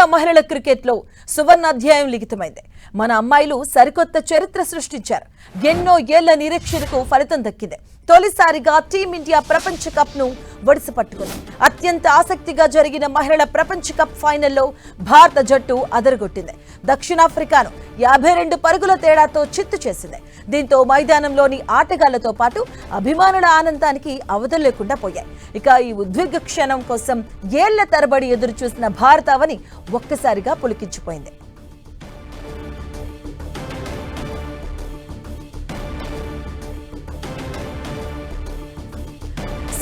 భారత మహిళల క్రికెట్లో సువర్ణ అధ్యాయం లిఖితమైంది. మన అమ్మాయిలు సరికొత్త చరిత్ర సృష్టించారు. ఎన్నో ఏళ్ల నిరీక్షణకు ఫలితం దక్కింది. తొలిసారిగా టీమిండియా ప్రపంచ కప్ ను ఒడిసి పట్టుకుంది. అత్యంత ఆసక్తిగా జరిగిన మహిళల ప్రపంచ కప్ ఫైనల్లో భారత జట్టు అదరగొట్టింది. దక్షిణాఫ్రికాను 52 పరుగుల తేడాతో చిత్తు చేసింది. దీంతో మైదానంలోని ఆటగాళ్లతో పాటు అభిమానుల ఆనందానికి అవధులు లేకుండా పోయాయి. ఇక ఈ ఉద్విగ్న క్షణం కోసం ఏళ్ల తరబడి ఎదురు చూసిన భారత అవని ఒక్కసారిగా పులికించిపోయింది.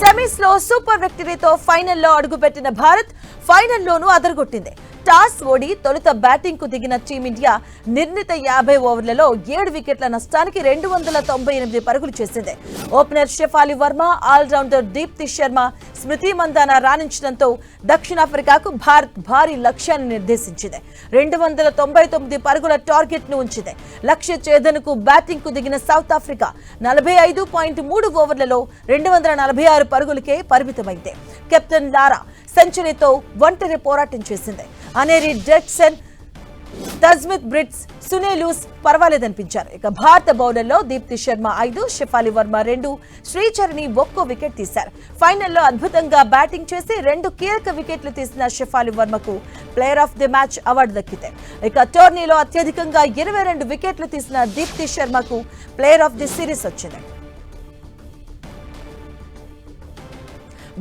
సెమీస్ లో సూపర్ విక్టరీతో ఫైనల్లో అడుగుపెట్టిన భారత్ ఫైనల్లోనూ అదరగొట్టింది. టాస్ ఓడి తొలుత బ్యాటింగ్ కు దిగిన టీమిండియా నిర్ణీత 50 ఓవర్లలో 7 వికెట్ల నష్టానికి 298 పరుగులు చేసింది. ఓపెనర్ షెఫాలి వర్మ, ఆల్రౌండర్ దీప్తి శర్మ, స్మృతి మందాన రాణించడంతో దక్షిణాఫ్రికాకు భారత్ భారీ లక్ష్యాన్ని నిర్దేశించింది. 299 పరుగుల టార్గెట్ ను ఉంచింది. లక్ష్య ఛేదనకు బ్యాటింగ్ కు దిగిన సౌత్ ఆఫ్రికా 45.3 ఓవర్లలో 246 పరుగులకే పరిమితమైంది. కెప్టెన్ లారా సెంచరీతో ఒంటరి పోరాటం చేసింది. Anneri Dercksen, Tazmin Brits, Sune Luus పర్వాలేదనిపించారు. ఇక భారత బౌలర్లో దీప్తి శర్మ 5, షెఫాలి వర్మ 2, శ్రీచరణి 1 వికెట్ తీశారు. ఫైనల్లో అద్భుతంగా బ్యాటింగ్ చేసి 2 కీలక వికెట్లు తీసిన షెఫాలి వర్మకు player of the match award దక్కింది. ఇక టోర్నీలో అత్యధికంగా 22 వికెట్లు తీసిన దీప్తి శర్మకు ప్లేయర్ ఆఫ్ ది సిరీస్ వచ్చింది.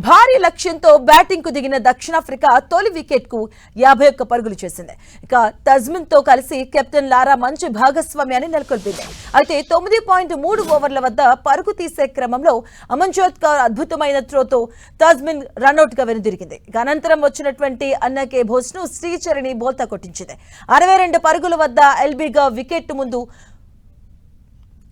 భారీ లక్ష్యంతో బ్యాటింగ్ కు దిగిన దక్షిణాఫ్రికా తొలి వికెట్ కు 51 పరుగులు చేసింది. ఇక తజ్మిన్ తో కలిసి కెప్టెన్ లారా మంచి భాగస్వామ్యాన్ని నెలకొల్పింది. అయితే 9.3 ఓవర్ల వద్ద పరుగు తీసే క్రమంలో అమన్జోత్ కౌర్ అద్భుతమైన త్రోతో తజ్మిన్ రన్అట్ గా వెనుదిరిగింది. ఇక అనంతరం వచ్చినటువంటి అన్నకే భోస్ ను శ్రీచరణి బోల్తా కొట్టించింది. 62 పరుగుల వద్ద ఎల్బీగా వికెట్ ముందు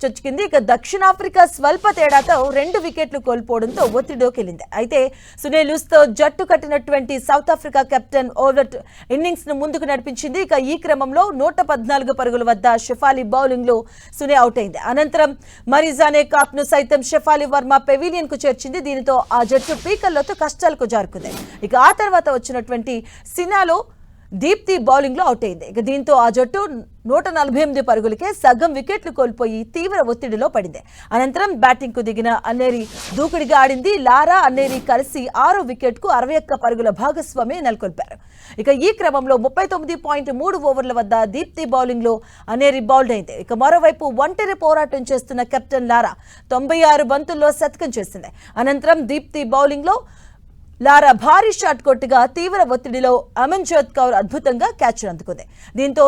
చొచ్చుకుంది. ఇక దక్షిణాఫ్రికా స్వల్ప తేడాతో 2 వికెట్లు కోల్పోవడంతో ఒత్తిడిలోకెళ్లింది. అయితే సునే లూస్ తో జట్టు కట్టినటువంటి south Africa captain overt innings ను ముందుకు నడిపించింది. ఇక ఈ క్రమంలో 114 పరుగుల వద్ద షెఫాలి బౌలింగ్ లో సునే అవుట్ అయింది. అనంతరం మరిజానే కాప్ ను సైతం షెఫాలి వర్మ పెవిలియన్ కు చేర్చింది. దీనితో ఆ జట్టు పీకల్లోతో కష్టాలకు జారుకుంది. ఇక ఆ తర్వాత వచ్చినటువంటి సినాలో దీప్తి బౌలింగ్ లో అవుట్ అయింది. ఇక దీంతో ఆ జట్టు 148 పరుగులకే సగం వికెట్లు కోల్పోయి తీవ్ర ఒత్తిడిలో పడింది. అనంతరం బ్యాటింగ్ కు దిగిన అన్నేరి దూకుడిగా ఆడింది. లారా, అన్నేరి కలిసి 6వ వికెట్ కు 61 పరుగుల భాగస్వామ్యం నెలకొల్పారు. ఇక ఈ క్రమంలో 39.3 ఓవర్ల వద్ద దీప్తి బౌలింగ్ లో అన్నేరి బౌల్డ్ అయింది. ఇక మరోవైపు ఒంటరి పోరాటం చేస్తున్న కెప్టెన్ లారా 96 బంతుల్లో శతకం చేసింది. అనంతరం దీప్తి బౌలింగ్ లో లారా భారీ షాట్ కొట్టుగా తీవ్ర ఒత్తిడిలో అమన్జోత్ కౌర్ అద్భుతంగా క్యాచ్ అందుకుంది. దీంతో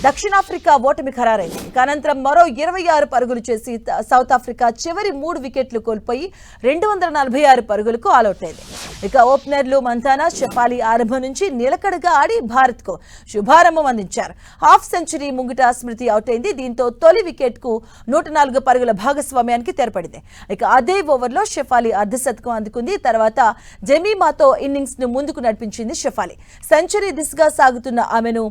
దక్షిణాఫ్రికా ఓటమి ఖరారైంది. ఇక అనంతరం మరో 26 పరుగులు చేసి సౌత్ ఆఫ్రికా చివరి 3 వికెట్లు కోల్పోయి 246 పరుగులకు ఆలౌట్ అయింది. ఇక ఓపెనర్లు మంతానా, షెఫాలి ఆరంభం నుంచి నిలకడగా ఆడి భారత్ కు శుభారంభం అందించారు. హాఫ్ సెంచరీ ముంగిట స్మృతి అవుట్ అయింది. దీంతో తొలి వికెట్ కు 104 పరుగుల భాగస్వామ్యానికి తెరపడింది. ఇక అదే ఓవర్లో షెఫాలి అర్ధశతకం అందుకుంది. తర్వాత జెమీమాతో ఇన్నింగ్స్ ను ముందుకు నడిపించింది షెఫాలి. సెంచరీ దిశగా సాగుతున్న ఆమెను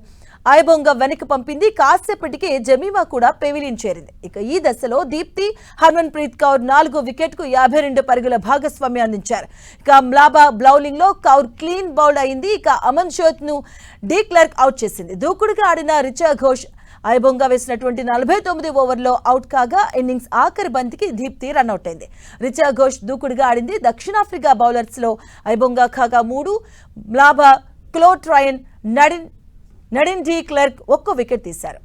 ఐబొంగా వెనక్కి పంపింది. కాసేపటికే జెమీమా కూడా పెవిలియన్ చేరింది. ఇక ఈ దశలో దీప్తి, హర్మన్ ప్రీత్ కౌర్ 4వ వికెట్ కు 52 పరుగుల భాగస్వామ్యం అందించారు. ఇక మ్లాబా బౌలింగ్ లో కౌర్ క్లీన్ బౌల్డ్ అయింది. ఇక అమన్జోత్ ను డి క్లర్క్ అవుట్ చేసింది. దూకుడుగా ఆడిన రిచా ఘోష్ ఐబొంగా వేసినటువంటి 49 ఓవర్లో అవుట్ కాగా ఇన్నింగ్స్ ఆఖరి బంతికి దీప్తి రన్అట్ అయింది. రిచా ఘోష్ దూకుడుగా ఆడింది. దక్షిణాఫ్రికా బౌలర్స్ లో ఐబొంగా కాగా 3, మ్లాబా, క్లోట్ రాయన్, నడిన్ డి క్లర్క్ 1 వికెట్ తీశారు.